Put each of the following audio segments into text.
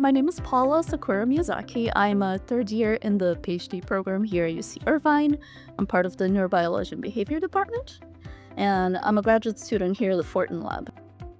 My name is Paula Assakura Miyazaki. I'm a third year in the PhD program here at UC Irvine. I'm part of the Neurobiology and Behavior department, and I'm a graduate student here at the Fortin Lab.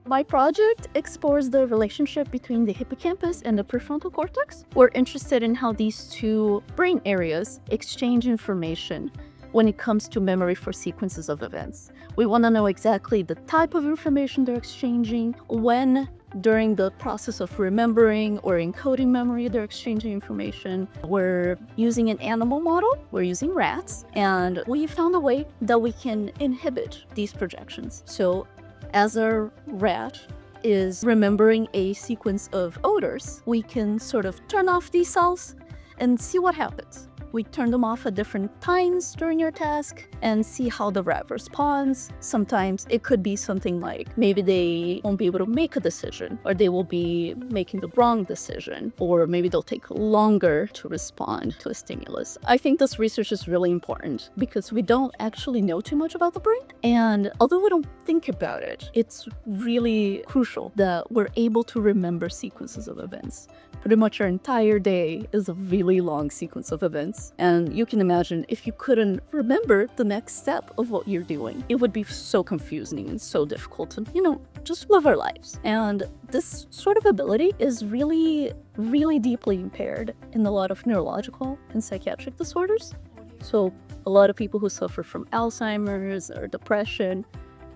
My project explores the relationship between the hippocampus and the prefrontal cortex. We're interested in how these two brain areas exchange information when it comes to memory for sequences of events. We want to know exactly the type of information they're exchanging, when during the process of remembering or encoding memory they're exchanging information. We're using an animal model, we're using rats, and we found a way that we can inhibit these projections. So as a rat is remembering a sequence of odors, we can sort of turn off these cells and see what happens. We turn them off at different times during your task and see how the rat responds. Sometimes it could be something like maybe they won't be able to make a decision, or they will be making the wrong decision, or maybe they'll take longer to respond to a stimulus. I think this research is really important because we don't actually know too much about the brain. And although we don't think about it, it's really crucial that we're able to remember sequences of events. Pretty much our entire day is a really long sequence of events. And you can imagine if you couldn't remember the next step of what you're doing, it would be so confusing and so difficult to, just live our lives. And this sort of ability is really, really deeply impaired in a lot of neurological and psychiatric disorders. So a lot of people who suffer from Alzheimer's or depression,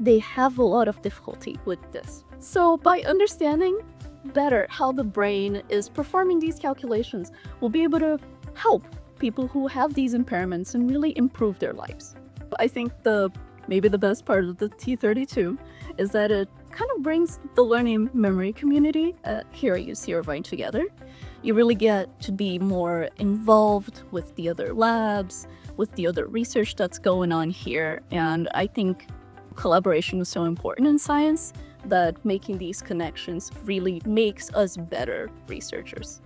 they have a lot of difficulty with this. So by understanding better how the brain is performing these calculations, we'll be able to help people who have these impairments and really improve their lives. I think maybe the best part of the T32 is that it kind of brings the learning memory community here at UC Irvine together. You really get to be more involved with the other labs, with the other research that's going on here, and I think collaboration is so important in science that making these connections really makes us better researchers.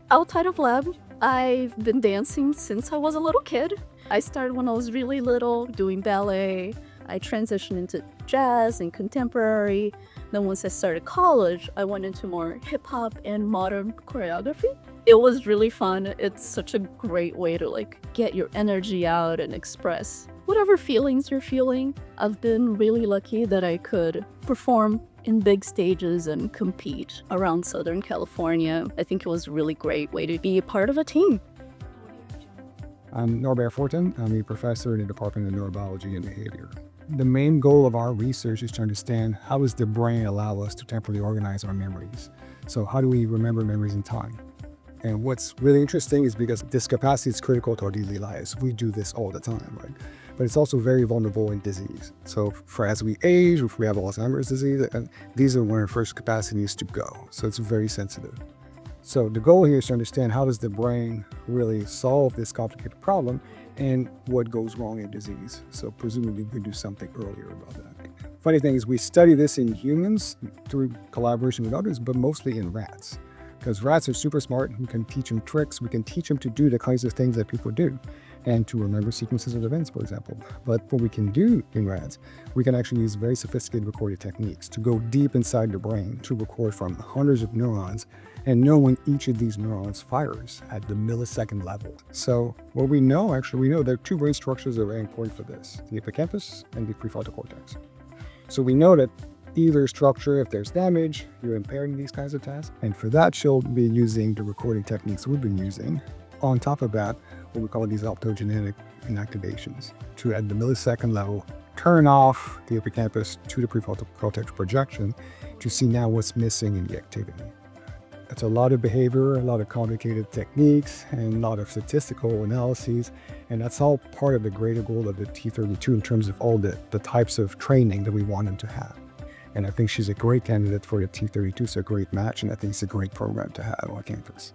Outside of lab, I've been dancing since I was a little kid. I started when I was really little doing ballet. I transitioned into jazz and contemporary. Then once I started college, I went into more hip hop and modern choreography. It was really fun. It's such a great way to get your energy out and express whatever feelings you're feeling. I've been really lucky that I could perform in big stages and compete around Southern California. I think it was a really great way to be a part of a team. I'm Norbert Fortin. I'm a professor in the Department of Neurobiology and Behavior. The main goal of our research is to understand how does the brain allow us to temporally organize our memories. So how do we remember memories in time? And what's really interesting is because this capacity is critical to our daily lives. We do this all the time, right? But it's also very vulnerable in disease. So as we age, if we have Alzheimer's disease, these are where our first capacity needs to go. So it's very sensitive. So the goal here is to understand how does the brain really solve this complicated problem and what goes wrong in disease. So presumably we can do something earlier about that. Funny thing is we study this in humans through collaboration with others, but mostly in rats. Because rats are super smart, we can teach them tricks, we can teach them to do the kinds of things that people do, and to remember sequences of events, for example. But what we can do in rats, we can actually use very sophisticated recording techniques to go deep inside the brain to record from hundreds of neurons and know when each of these neurons fires at the millisecond level. So what we know there are two brain structures that are very important for this, the hippocampus and the prefrontal cortex. So we know that either structure, if there's damage, you're impairing these kinds of tasks. And for that, she'll be using the recording techniques we've been using. On top of that, what we call these optogenetic inactivations to, at the millisecond level, turn off the hippocampus to the prefrontal cortex projection to see now what's missing in the activity. It's a lot of behavior, a lot of complicated techniques, and a lot of statistical analyses. And that's all part of the greater goal of the T32 in terms of all the types of training that we want them to have. And I think she's a great candidate for the T32. It's a great match, and I think it's a great program to have on campus.